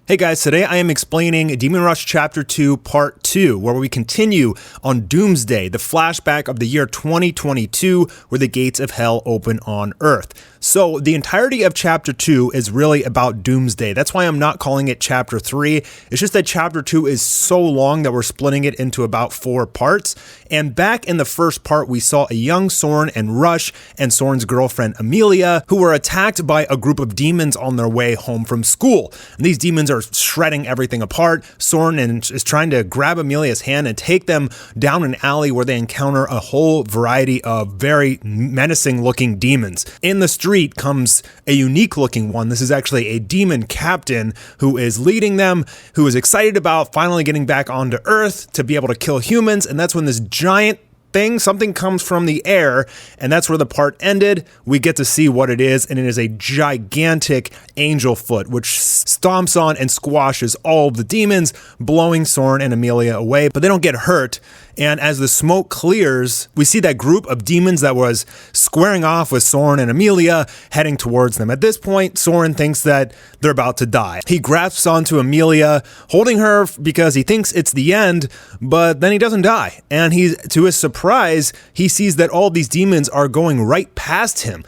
Hey guys, today I am explaining Demon Rush Chapter 2 Part 2, where we continue on Doomsday, the flashback of the year 2022, where the gates of hell open on Earth. So the entirety of Chapter 2 is really about Doomsday. That's why I'm not calling it Chapter 3. It's just that Chapter 2 is so long that we're splitting it into about 4 parts. And back in the first part, we saw a young Soren and Rush and Soren's girlfriend Amilia, who were attacked by a group of demons on their way home from school. And these demons are shredding everything apart. Soren is trying to grab Amelia's hand and take them down an alley where they encounter a whole variety of very menacing looking demons. In the street comes a unique looking one. This is actually a demon captain who is leading them, who is excited about finally getting back onto Earth to be able to kill humans. And that's when this giant something comes from the air, and that's where the part ended. We get to see what it is, and it is a gigantic angel foot, which stomps on and squashes all of the demons, blowing Soren and Amilia away, but they don't get hurt. And as the smoke clears, we see that group of demons that was squaring off with Soren and Amilia heading towards them. At this point, Soren thinks that they're about to die. He grasps onto Amilia, holding her because he thinks it's the end, but then he doesn't die. And to his surprise, he sees that all these demons are going right past him.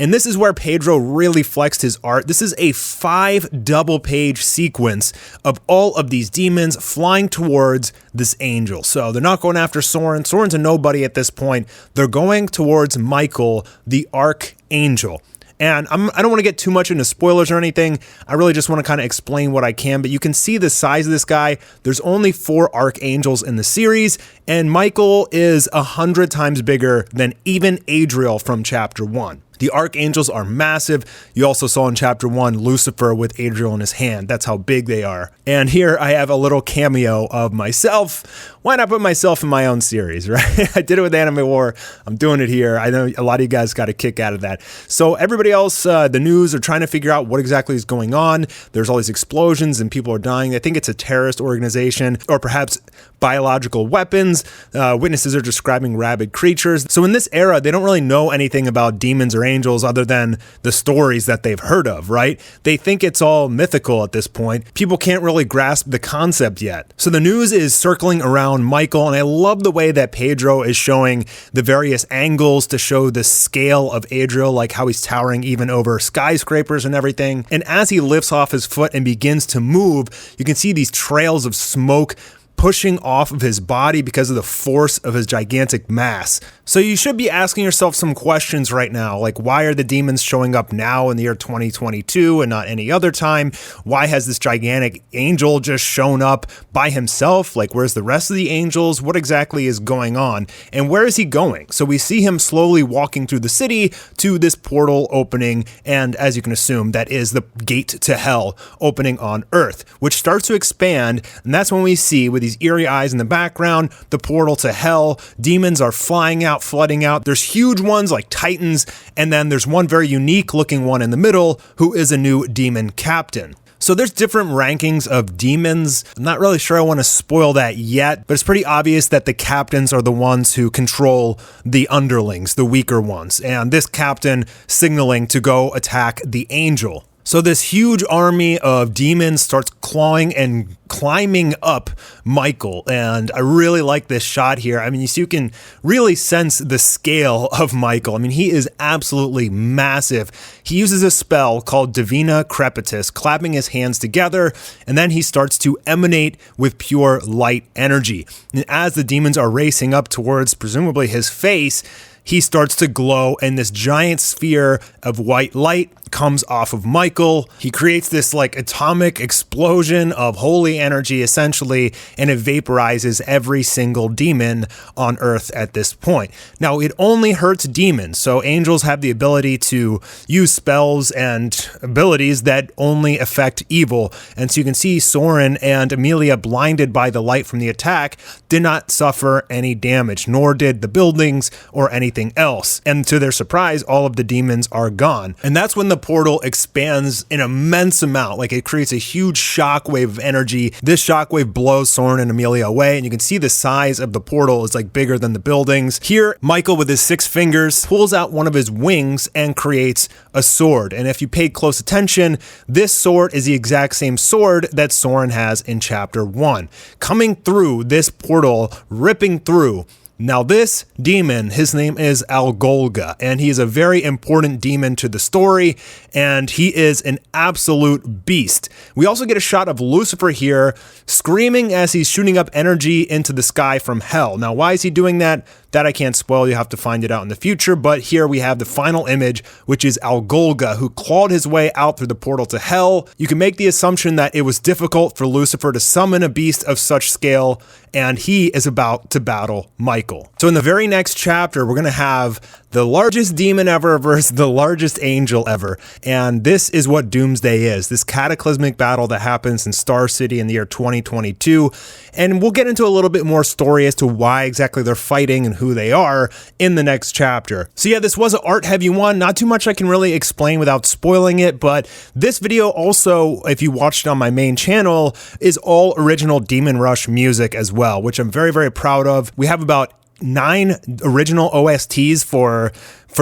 And this is where Pedro really flexed his art. This is a 5 double-page sequence of all of these demons flying towards this angel. So they're not going after Soren. Soren's a nobody at this point. They're going towards Michael, the Archangel. And I don't want to get too much into spoilers or anything. I really just want to kind of explain what I can. But you can see the size of this guy. There's only 4 archangels in the series, and Michael is 100 times bigger than even Adriel from Chapter 1. The archangels are massive. You also saw in Chapter 1 Lucifer with Adriel in his hand. That's how big they are. And here I have a little cameo of myself. Why not put myself in my own series, right? I did it with Anime War. I'm doing it here. I know a lot of you guys got a kick out of that. So everybody else, the news are trying to figure out what exactly is going on. There's all these explosions and people are dying. I think it's a terrorist organization or perhaps biological weapons. Witnesses are describing rabid creatures. So in this era, they don't really know anything about demons or angels other than the stories that they've heard of, right? They think it's all mythical at this point. People can't really grasp the concept yet. So the news is circling around Michael, and I love the way that Pedro is showing the various angles to show the scale of Adriel, like how he's towering even over skyscrapers and everything. And as he lifts off his foot and begins to move, you can see these trails of smoke pushing off of his body because of the force of his gigantic mass. So you should be asking yourself some questions right now, like why are the demons showing up now in the year 2022 and not any other time? Why has this gigantic angel just shown up by himself? Like where's the rest of the angels? What exactly is going on? And where is he going? So we see him slowly walking through the city to this portal opening, and as you can assume, that is the gate to hell opening on Earth, which starts to expand, and that's when we see with these eerie eyes in the background, the portal to hell. Demons are flying out, flooding out. There's huge ones like titans, and then there's one very unique looking one in the middle who is a new demon captain. So there's different rankings of demons. I'm not really sure I want to spoil that yet, but it's pretty obvious that the captains are the ones who control the underlings, the weaker ones, and this captain signaling to go attack the angel. So this huge army of demons starts clawing and climbing up Michael, and I really like this shot here. I mean, you can really sense the scale of Michael. I mean, he is absolutely massive. He uses a spell called Divina Crepitus, clapping his hands together, and then he starts to emanate with pure light energy. And as the demons are racing up towards presumably his face, he starts to glow, and this giant sphere of white light comes off of Michael. He creates this like atomic explosion of holy energy essentially, and it vaporizes every single demon on Earth at this point. Now, it only hurts demons, so angels have the ability to use spells and abilities that only affect evil. And so you can see Soren and Amilia, blinded by the light from the attack, did not suffer any damage, nor did the buildings or anything anything else. And to their surprise, all of the demons are gone. And that's when the portal expands an immense amount. Like, it creates a huge shockwave of energy. This shockwave blows Soren and Amilia away, and you can see the size of the portal is like bigger than the buildings. Here, Michael with his 6 fingers pulls out one of his wings and creates a sword. And if you paid close attention, this sword is the exact same sword that Soren has in chapter 1. Coming through this portal, ripping through. Now this demon, his name is Algolga, and he is a very important demon to the story, and he is an absolute beast. We also get a shot of Lucifer here screaming as he's shooting up energy into the sky from hell. Now why is he doing that? That I can't spoil, you have to find it out in the future, but here we have the final image, which is Algolga, who clawed his way out through the portal to hell. You can make the assumption that it was difficult for Lucifer to summon a beast of such scale, and he is about to battle Michael. So in the very next chapter, we're going to have the largest demon ever versus the largest angel ever, and this is what Doomsday is, this cataclysmic battle that happens in Star City in the year 2022, and we'll get into a little bit more story as to why exactly they're fighting and who they are in the next chapter. So yeah, this was an art-heavy one, not too much I can really explain without spoiling it, but this video also, if you watched it on my main channel, is all original Demon Rush music as well, which I'm very, very proud of. We have about 9 original OSTs for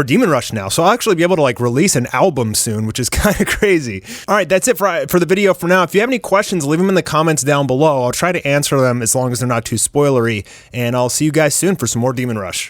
Demon Rush now, so I'll actually be able to like release an album soon, which is kind of crazy. All right, that's it for the video for now. If you have any questions, leave them in the comments down below. I'll try to answer them as long as they're not too spoilery, and I'll see you guys soon for some more Demon Rush.